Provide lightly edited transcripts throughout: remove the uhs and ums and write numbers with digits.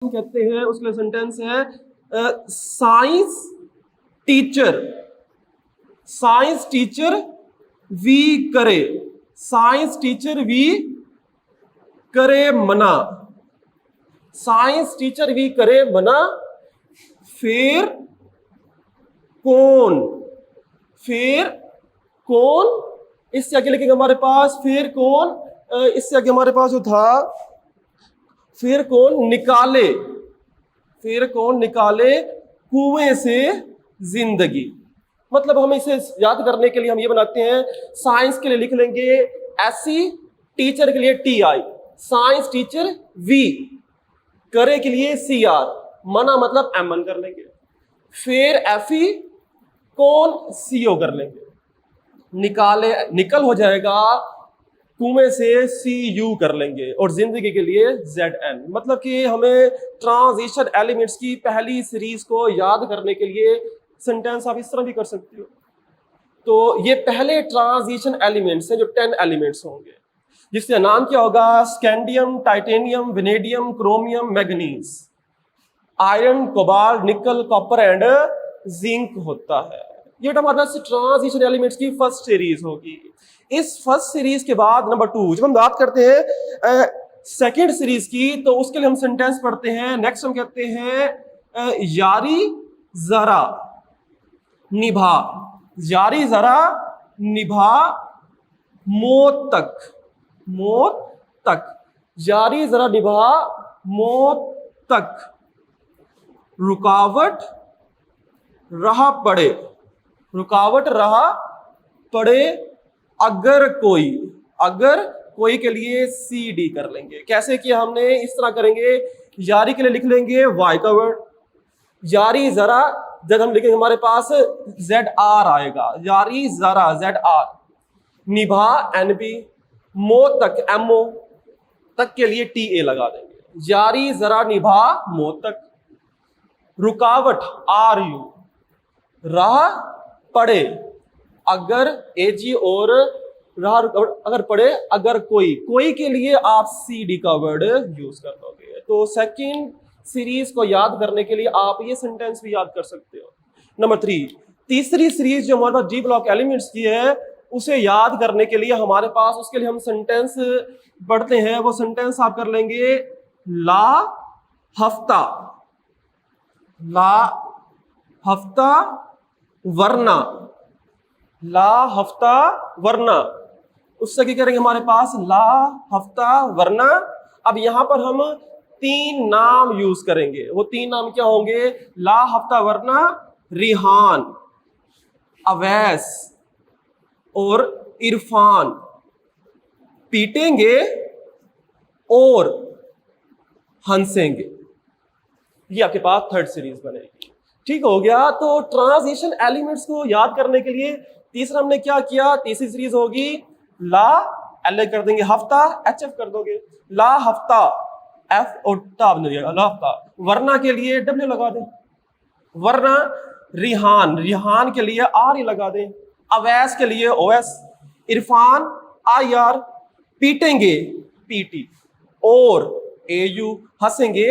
कहते हैं उसके लिए सेंटेंस है साइंस टीचर वी करे, साइंस टीचर वी करे मना, साइंस टीचर वी करे मना, फिर कौन, इससे आगे लिखेंगे हमारे पास फिर कौन, इससे आगे हमारे पास जो था फिर कौन निकाले कुएं से जिंदगी। मतलब हम इसे याद करने के लिए हम ये बनाते हैं, साइंस के लिए लिख लेंगे एससी, टीचर के लिए टीआई, साइंस टीचर वी, करे के लिए सीआर, मना मतलब एमएन कर लेंगे, फिर एफई कौन सीओ कर लेंगे, निकल हो जाएगा कुएं से सी यू कर लेंगे, और जिंदगी के लिए ZN। मतलब कि हमें ट्रांजिशन एलिमेंट्स की पहली सीरीज को याद करने के लिए सेंटेंस आप इस तरह भी कर सकते हो। तो ये पहले ट्रांजिशन एलिमेंट्स हैं जो 10 एलिमेंट्स होंगे, जिसका नाम क्या होगा, scandium, titanium, vanadium, chromium, manganese, iron, cobalt, निकल, कॉपर एंड जिंक होता है। ये हमारे पास ट्रांजिशन एलिमेंट्स की फर्स्ट सीरीज होगी। इस फर्स्ट सीरीज के बाद नंबर 2 जब हम बात करते हैं सेकंड सीरीज की, तो उसके लिए हम सेंटेंस पढ़ते हैं। नेक्स्ट हम कहते हैं यारी जरा निभा, यारी जरा निभा मौत तक, यारी जरा निभा मौत तक, रुकावट रहा पड़े अगर कोई के लिए CD कर लेंगे। कैसे किया हमने, इस तरह करेंगे, यारी के लिए लिख लेंगे वाई का वर्ड, यारी जरा जब हम लिखेंगे हमारे पास ZR आएगा, यारी जरा ZR, निभा NB, मौत तक MO, तक के लिए TA लगा देंगे, यारी जरा निभा मौत तक, रुकावट RU, राह पड़े अगर AG, और राह अगर पड़े अगर कोई के लिए आप CD का वर्ड यूज कर दोगे। तो सेकंड सीरीज को याद करने के लिए आप ये सेंटेंस भी याद कर सकते हो। नंबर 3 तीसरी सीरीज जो हमारे पास D ब्लॉक एलिमेंट्स की है, उसे याद करने के लिए हमारे पास उसके लिए हम सेंटेंस पढ़ते हैं। वो सेंटेंस आप कर लेंगे ला हफ्ता वरना, उससे क्या करेंगे हमारे पास ला हफ्ता वरना। अब यहां पर हम 3 नाम यूज करेंगे। वो 3 नाम क्या होंगे, ला हफ्ता वरना रिहान, अवैस और इरफान पीटेंगे और हंसेंगे। ये आपके पास थर्ड सीरीज बनेगी। ठीक हो गया। तो ट्रांजिशन एलिमेंट्स को याद करने के लिए तीसरा हमने क्या किया, तीसरी सीरीज होगी ला, एल कर देंगे, हफ्ता HF कर दोगे, ला हफ्ता F और ता बन जाएगा ला हफ्ता, वरना के लिए W लगा दें, वरना रिहान के लिए R लगा दें, अवैस के लिए OS, इरफान IR, पीटेंगे PT और AU, हंसेंगे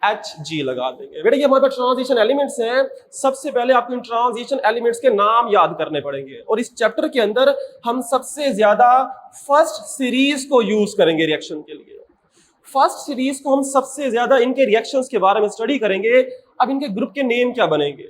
HG लगा देंगे। बेटा ये हमारे पास ट्रांजिशन एलिमेंट्स हैं। सबसे पहले आपको इन ट्रांजिशन एलिमेंट्स के नाम याद करने पड़ेंगे, और इस चैप्टर के अंदर हम सबसे ज्यादा फर्स्ट सीरीज को यूज करेंगे रिएक्शन के लिए। फर्स्ट सीरीज को हम सबसे ज्यादा इनके रिएक्शंस के बारे में स्टडी करेंगे। अब इनके ग्रुप के नेम क्या बनेंगे,